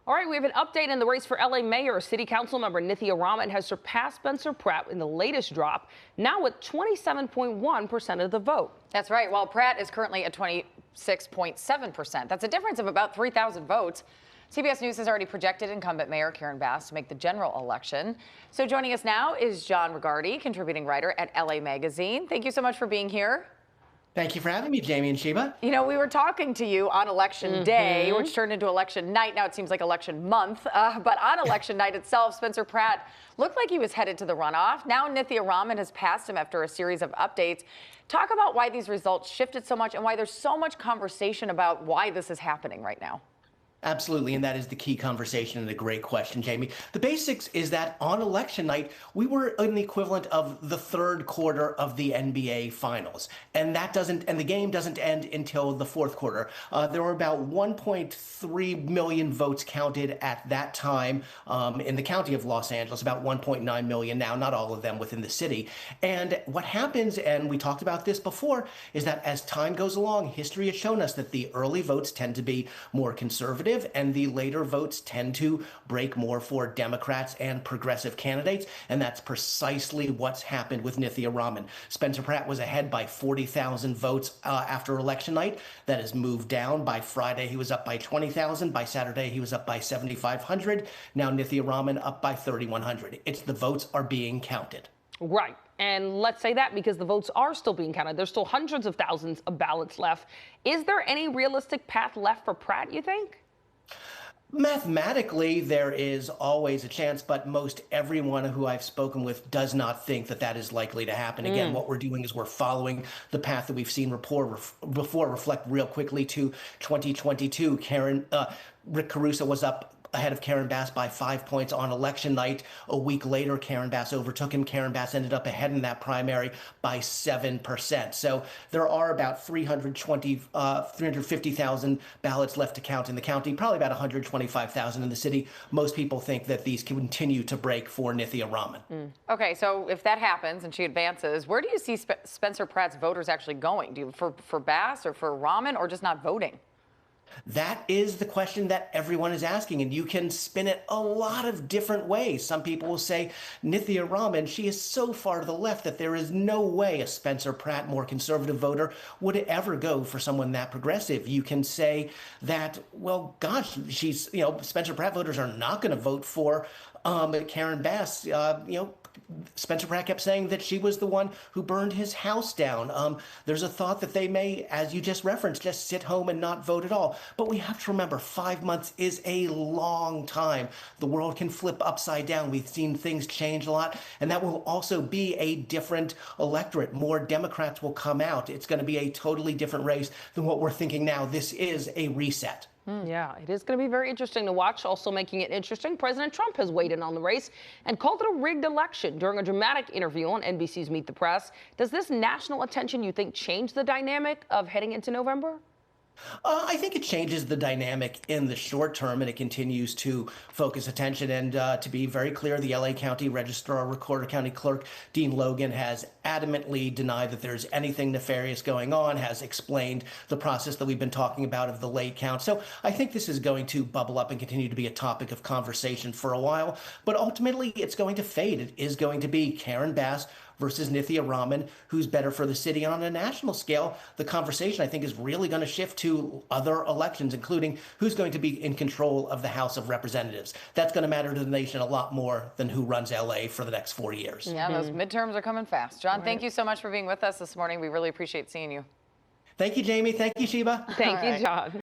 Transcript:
All right, we have an update in the race for LA Mayor. City Council member Nithya Raman has surpassed Spencer Pratt in the latest drop, now with 27.1% of the vote. That's right. While Pratt is currently at 26.7%. That's a difference of about 3,000 votes. CBS News has already projected incumbent Mayor Karen Bass to make the general election. So joining us now is Jon Regardie, contributing writer at LA Magazine. Thank you so much for being here. Thank you for having me, Jamie and Sheba. You know, we were talking to you on election day, which turned into election night. Now it seems like election month. But on election night itself, Spencer Pratt looked like he was headed to the runoff. Now Nithya Raman has passed him after a series of updates. Talk about why these results shifted so much and why there's so much conversation about why this is happening right now. Absolutely, and that is the key conversation and a great question, Jamie. The basics is that on election night, we were in the equivalent of the third quarter of the NBA Finals, and the game doesn't end until the fourth quarter. There were about 1.3 million votes counted at that time in the county of Los Angeles, about 1.9 million now, not all of them within the city. And what happens, and we talked about this before, is that as time goes along, history has shown us that the early votes tend to be more conservative, and the later votes tend to break more for Democrats and progressive candidates, and that's precisely what's happened with Nithya Raman. Spencer Pratt was ahead by 40,000 votes after election night. That has moved down. By Friday, he was up by 20,000. By Saturday, he was up by 7,500. Now Nithya Raman up by 3,100. It's the votes are being counted. Right. And let's say that because the votes are still being counted. There's still hundreds of thousands of ballots left. Is there any realistic path left for Pratt, you think? Mathematically, there is always a chance, but most everyone who I've spoken with does not think that that is likely to happen. Again, what we're doing is we're following the path that we've seen before. Reflect real quickly to 2022. Rick Caruso was up ahead of Karen Bass by 5 points on election night. A week later, Karen Bass overtook him. Karen Bass ended up ahead in that primary by 7%. So there are about 350,000 ballots left to count in the county, probably about 125,000 in the city. Most people think that these continue to break for Nithya Raman. Okay, so if that happens and she advances, where do you see Spencer Pratt's voters actually going? Do you for Bass or for Raman, or just not voting? That is the question that everyone is asking, and you can spin it a lot of different ways. Some people will say Nithya Raman, she is so far to the left that there is no way a Spencer Pratt, more conservative voter, would ever go for someone that progressive. You can say that, well, gosh, Spencer Pratt voters are not going to vote for Karen Bass. Spencer Pratt kept saying that she was the one who burned his house down. There's a thought that they may, as you just referenced, just sit home and not vote at all. But we have to remember 5 months is a long time. The world can flip upside down. We've seen things change a lot, and that will also be a different electorate. More Democrats will come out. It's going to be a totally different race than what we're thinking now. This is a reset. Yeah, it is going to be very interesting to watch. Also making it interesting, President Trump has weighed in on the race and called it a rigged election during a dramatic interview on NBC's Meet the Press. Does this national attention, you think, change the dynamic of heading into November? I think it changes the dynamic in the short term, and it continues to focus attention. And to be very clear, the LA County Registrar, Recorder County Clerk Dean Logan has adamantly denied that there's anything nefarious going on, has explained the process that we've been talking about of the late count. So I think this is going to bubble up and continue to be a topic of conversation for a while. But ultimately, it's going to fade. It is going to be Karen Bass versus Nithya Raman, who's better for the city. And on a national scale, the conversation, I think, is really going to shift to other elections, including who's going to be in control of the House of Representatives. That's going to matter to the nation a lot more than who runs LA for the next 4 years. Yeah, those midterms are coming fast. Jon, thank you so much for being with us this morning. We really appreciate seeing you. Thank you, Jamie. Thank you, Sheba. Thank you, Jon.